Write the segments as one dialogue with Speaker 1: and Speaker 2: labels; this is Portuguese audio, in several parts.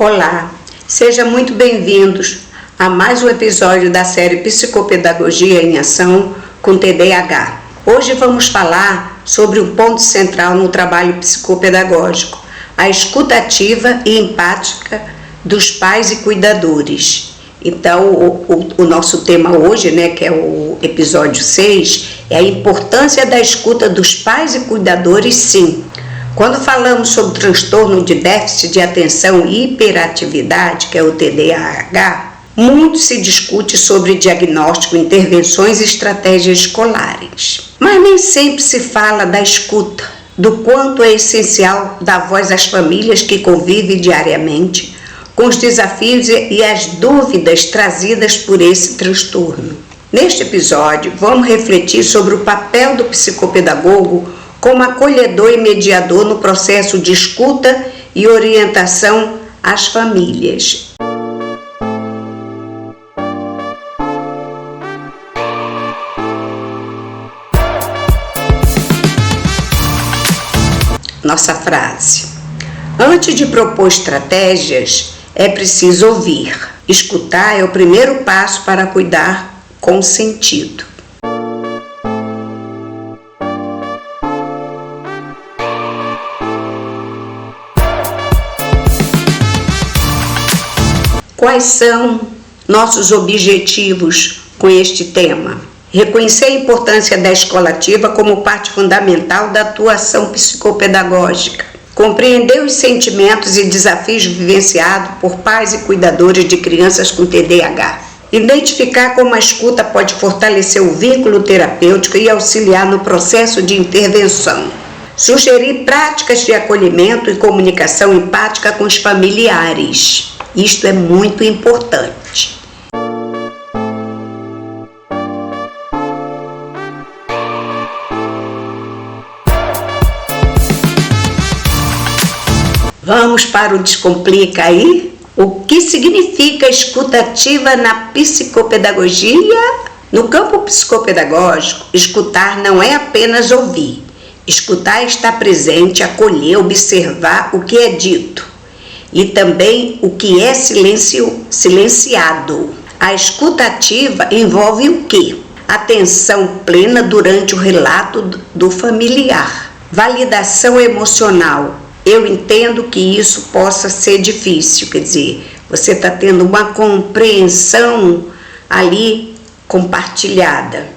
Speaker 1: Olá, sejam muito bem-vindos a mais um episódio da série Psicopedagogia em Ação com TDAH. Hoje vamos falar sobre um ponto central no trabalho psicopedagógico, a escuta ativa e empática dos pais e cuidadores. Então, o nosso tema hoje, que é o episódio 6, é a importância da escuta dos pais e cuidadores, sim. Quando falamos sobre transtorno de déficit de atenção e hiperatividade, que é o TDAH, muito se discute sobre diagnóstico, intervenções e estratégias escolares. Mas nem sempre se fala da escuta, do quanto é essencial dar voz às famílias que convivem diariamente com os desafios e as dúvidas trazidas por esse transtorno. Neste episódio, vamos refletir sobre o papel do psicopedagogo como acolhedor e mediador no processo de escuta e orientação às famílias. Nossa frase: antes de propor estratégias, é preciso ouvir. Escutar é o primeiro passo para cuidar com sentido. Quais são nossos objetivos com este tema? Reconhecer a importância da escola ativa como parte fundamental da atuação psicopedagógica. Compreender os sentimentos e desafios vivenciados por pais e cuidadores de crianças com TDAH. Identificar como a escuta pode fortalecer o vínculo terapêutico e auxiliar no processo de intervenção. Sugerir práticas de acolhimento e comunicação empática com os familiares. Isto é muito importante. Vamos para o Descomplica aí? O que significa escuta ativa na psicopedagogia? No campo psicopedagógico, escutar não é apenas ouvir. Escutar é estar presente, acolher, observar o que é dito. E também o que é silenciado. A escuta ativa envolve o quê? Atenção plena durante o relato do familiar. Validação emocional. Eu entendo que isso possa ser difícil, quer dizer, você está tendo uma compreensão ali compartilhada.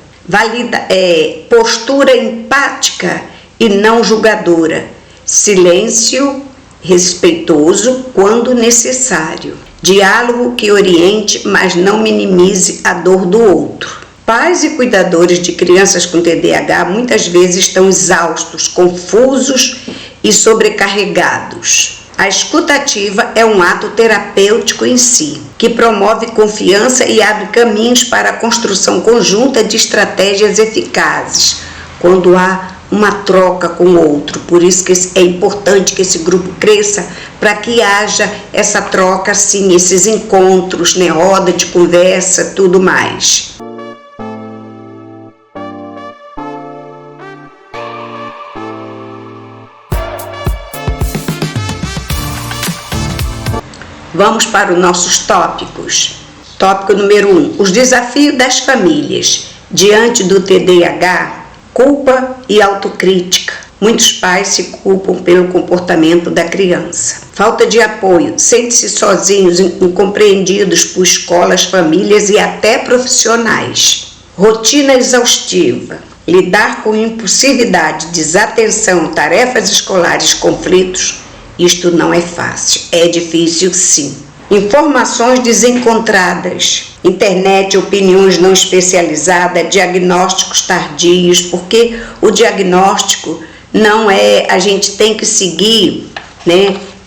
Speaker 1: Postura empática e não julgadora. Silêncio respeitoso quando necessário. Diálogo que oriente, mas não minimize a dor do outro. Pais e cuidadores de crianças com TDAH muitas vezes estão exaustos, confusos e sobrecarregados. A escuta ativa é um ato terapêutico em si, que promove confiança e abre caminhos para a construção conjunta de estratégias eficazes, quando há uma troca com o outro. Por isso que é importante que esse grupo cresça, para que haja essa troca, sim, esses encontros, roda de conversa, tudo mais. Vamos para os nossos tópicos. Tópico número 1. Os desafios das famílias diante do TDAH. Culpa e autocrítica. Muitos pais se culpam pelo comportamento da criança. Falta de apoio. Sentem-se sozinhos, incompreendidos por escolas, famílias e até profissionais. Rotina exaustiva. Lidar com impulsividade, desatenção, tarefas escolares, conflitos. Isto não é fácil. É difícil, sim. Informações desencontradas, internet, opiniões não especializadas, diagnósticos tardios, porque o diagnóstico não é, a gente tem que seguir,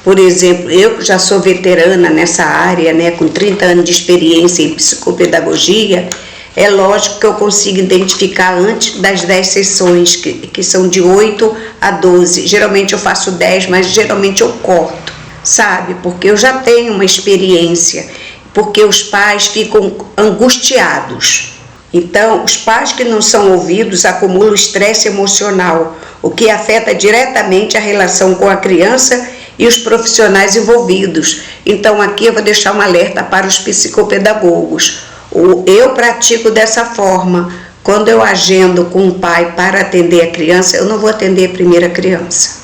Speaker 1: Por exemplo, eu já sou veterana nessa área, com 30 anos de experiência em psicopedagogia, é lógico que eu consigo identificar antes das 10 sessões, que são de 8 a 12. Geralmente eu faço 10, mas geralmente eu corto. Sabe? Porque eu já tenho uma experiência, porque os pais ficam angustiados. Então, os pais que não são ouvidos acumulam estresse emocional, o que afeta diretamente a relação com a criança e os profissionais envolvidos. Então aqui eu vou deixar um alerta para os psicopedagogos. Eu pratico dessa forma. Quando eu agendo com o pai para atender a criança, eu não vou atender a primeira criança.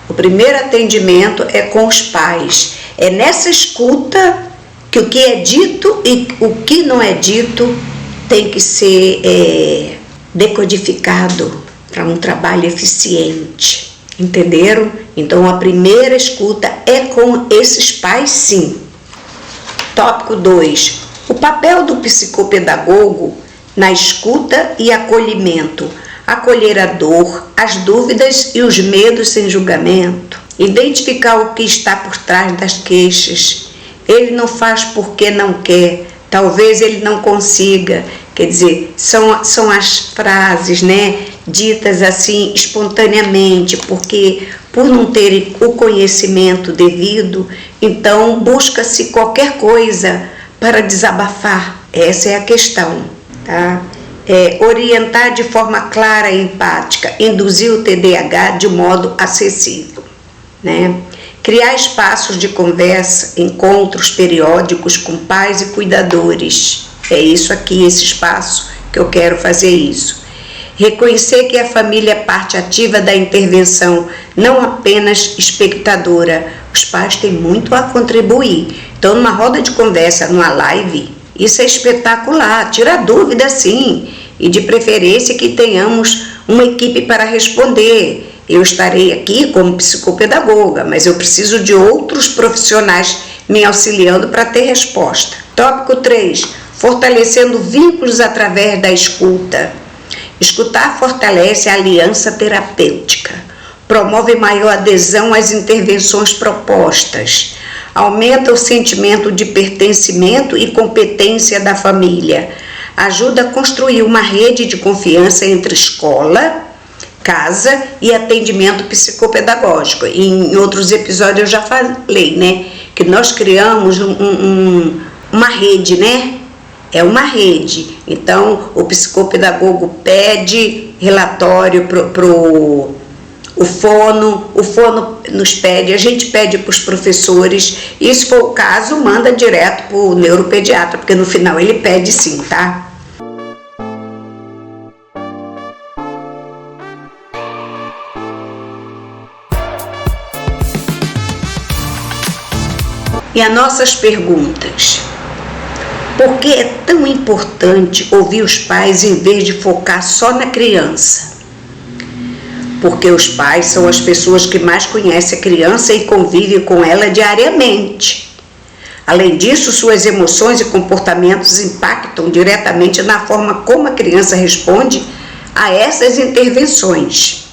Speaker 1: O primeiro atendimento é com os pais. É nessa escuta que o que é dito e o que não é dito tem que ser decodificado para um trabalho eficiente. Entenderam? Então a primeira escuta é com esses pais, sim. Tópico 2. O papel do psicopedagogo na escuta e acolhimento. Acolher a dor, as dúvidas e os medos sem julgamento. Identificar o que está por trás das queixas. Ele não faz porque não quer, talvez ele não consiga. Quer dizer, são as frases, né, ditas assim espontaneamente, porque por não terem o conhecimento devido, então busca-se qualquer coisa para desabafar. Essa é a questão, tá? Orientar de forma clara e empática, induzir o TDAH de modo acessível, né? Criar espaços de conversa, encontros periódicos com pais e cuidadores. É isso aqui, esse espaço que eu quero fazer isso. Reconhecer que a família é parte ativa da intervenção, não apenas espectadora. Os pais têm muito a contribuir. Então, numa roda de conversa, numa live, isso é espetacular. Tira dúvida, sim. E de preferência que tenhamos uma equipe para responder. Eu estarei aqui como psicopedagoga, mas eu preciso de outros profissionais me auxiliando para ter resposta. Tópico 3. Fortalecendo vínculos através da escuta. Escutar fortalece a aliança terapêutica, promove maior adesão às intervenções propostas, aumenta o sentimento de pertencimento e competência da família, ajuda a construir uma rede de confiança entre escola, casa e atendimento psicopedagógico. E em outros episódios eu já falei, né, que nós criamos uma rede, né? É uma rede. Então, o psicopedagogo pede relatório pro o fono nos pede, a gente pede para os professores, e se for o caso, manda direto para o neuropediatra, porque no final ele pede sim, tá? E as nossas perguntas. Por que é tão importante ouvir os pais em vez de focar só na criança? Porque os pais são as pessoas que mais conhecem a criança e convivem com ela diariamente. Além disso, suas emoções e comportamentos impactam diretamente na forma como a criança responde a essas intervenções.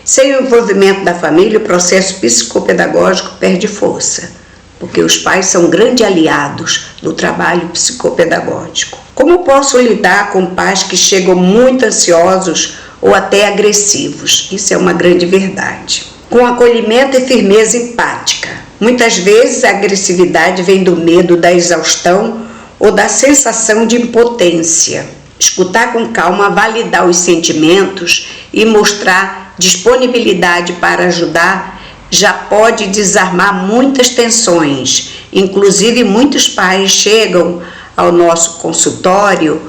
Speaker 1: Sem o envolvimento da família, o processo psicopedagógico perde força, porque os pais são grandes aliados do trabalho psicopedagógico. Como posso lidar com pais que chegam muito ansiosos ou até agressivos? Isso é uma grande verdade. Com acolhimento e firmeza empática. Muitas vezes a agressividade vem do medo, da exaustão ou da sensação de impotência. Escutar com calma, validar os sentimentos e mostrar disponibilidade para ajudar já pode desarmar muitas tensões. Inclusive, muitos pais chegam ao nosso consultório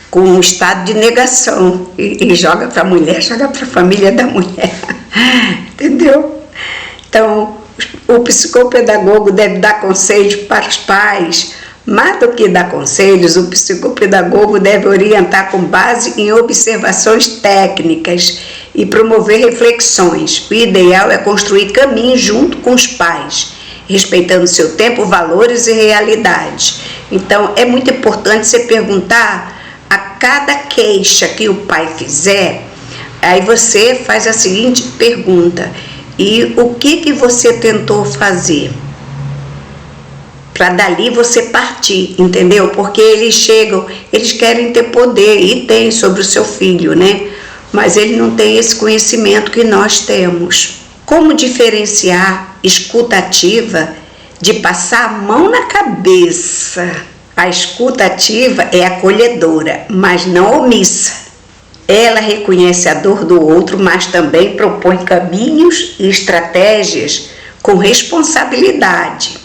Speaker 1: com um estado de negação e joga para a mulher, joga para a família da mulher, entendeu? Então, o psicopedagogo deve dar conselhos para os pais. Mais do que dar conselhos, o psicopedagogo deve orientar com base em observações técnicas e promover reflexões. O ideal é construir caminhos junto com os pais, respeitando seu tempo, valores e realidades. Então, é muito importante você perguntar a cada queixa que o pai fizer, aí você faz a seguinte pergunta: e o que você tentou fazer? Para dali você partir, entendeu? Porque eles chegam, eles querem ter poder, e tem sobre o seu filho, né? Mas ele não tem esse conhecimento que nós temos. Como diferenciar escuta ativa de passar a mão na cabeça? A escuta ativa é acolhedora, mas não omissa. Ela reconhece a dor do outro, mas também propõe caminhos e estratégias com responsabilidade.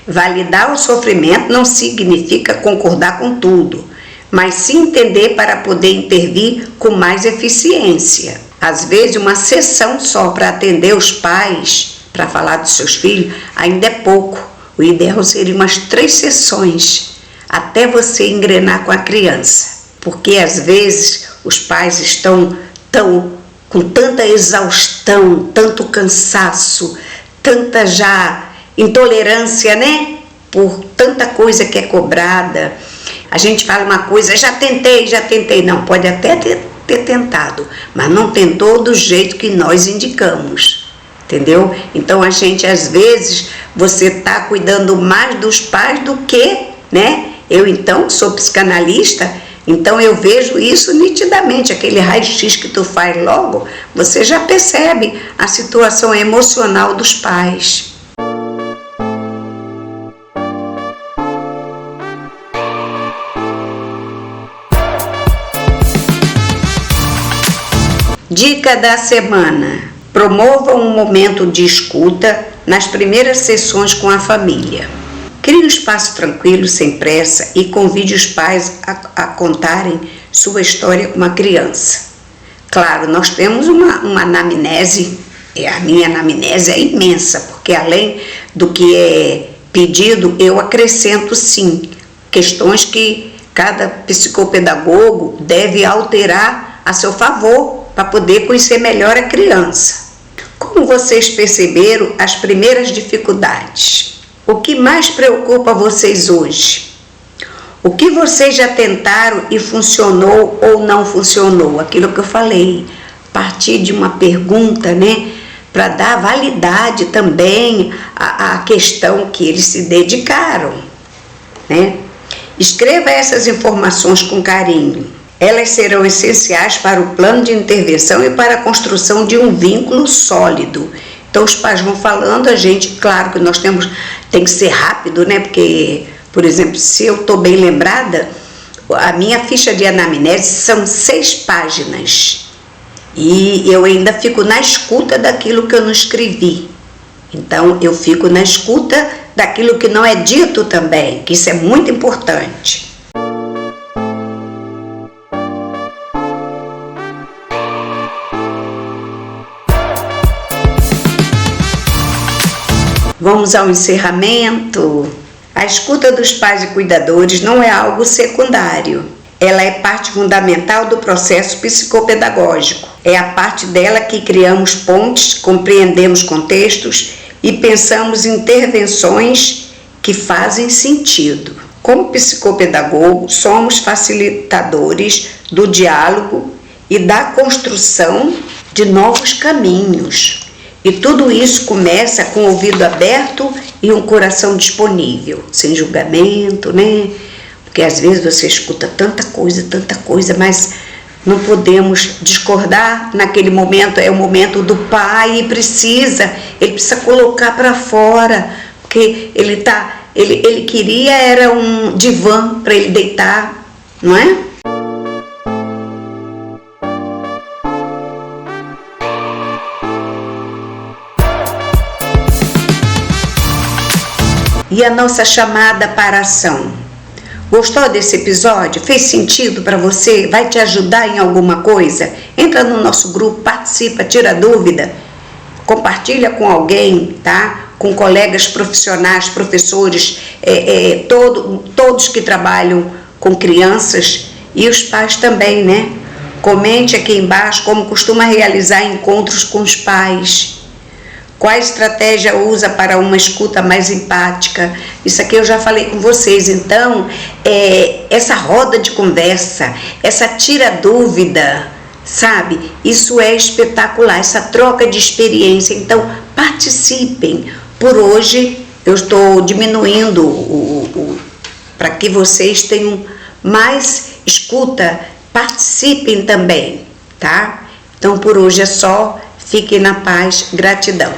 Speaker 1: Validar o sofrimento não significa concordar com tudo, mas sim entender para poder intervir com mais eficiência. Às vezes, uma sessão só para atender os pais, para falar dos seus filhos, ainda é pouco. O ideal seria umas 3 sessões, até você engrenar com a criança. Porque, às vezes, os pais estão com tanta exaustão, tanto cansaço, tanta já intolerância, né? Por tanta coisa que é cobrada. A gente fala uma coisa, já tentei. Não, pode até ter tentado, mas não tentou do jeito que nós indicamos, entendeu? Então a gente, às vezes, você está cuidando mais dos pais do que, né? Eu, então, sou psicanalista, então eu vejo isso nitidamente, aquele raio-x que tu faz logo, você já percebe a situação emocional dos pais. Dica da semana: promova um momento de escuta nas primeiras sessões com a família. Crie um espaço tranquilo, sem pressa, e convide os pais a contarem sua história com uma criança. Claro, nós temos uma anamnese, a minha anamnese é imensa, porque além do que é pedido, eu acrescento sim questões que cada psicopedagogo deve alterar a seu favor, para poder conhecer melhor a criança. Como vocês perceberam as primeiras dificuldades? O que mais preocupa vocês hoje? O que vocês já tentaram e funcionou ou não funcionou? Aquilo que eu falei, a partir de uma pergunta, né? Para dar validade também à questão que eles se dedicaram, né? Escreva essas informações com carinho. Elas serão essenciais para o plano de intervenção e para a construção de um vínculo sólido. Então os pais vão falando, a gente, claro que nós tem que ser rápido, né? Porque, por exemplo, se eu estou bem lembrada, a minha ficha de anamnese são 6 páginas. E eu ainda fico na escuta daquilo que eu não escrevi. Então eu fico na escuta daquilo que não é dito também, que isso é muito importante. Vamos ao encerramento. A escuta dos pais e cuidadores não é algo secundário. Ela é parte fundamental do processo psicopedagógico. É a parte dela que criamos pontes, compreendemos contextos e pensamos em intervenções que fazem sentido. Como psicopedagogo, somos facilitadores do diálogo e da construção de novos caminhos. E tudo isso começa com o ouvido aberto e um coração disponível, sem julgamento, né? Porque às vezes você escuta tanta coisa, mas não podemos discordar naquele momento. É o momento do pai e ele precisa colocar para fora, porque ele queria era um divã para ele deitar, não é? E a nossa chamada para a ação. Gostou desse episódio? Fez sentido para você? Vai te ajudar em alguma coisa? Entra no nosso grupo, participa, tira dúvida, compartilha com alguém, tá? Com colegas profissionais, professores, todos que trabalham com crianças e os pais também, né? Comente aqui embaixo como costuma realizar encontros com os pais. Qual estratégia usa para uma escuta mais empática? Isso aqui eu já falei com vocês. Então, essa roda de conversa, essa tira dúvida, sabe? Isso é espetacular, essa troca de experiência. Então, participem. Por hoje, eu estou diminuindo para que vocês tenham mais escuta. Participem também, tá? Então, por hoje é só. Fiquem na paz. Gratidão.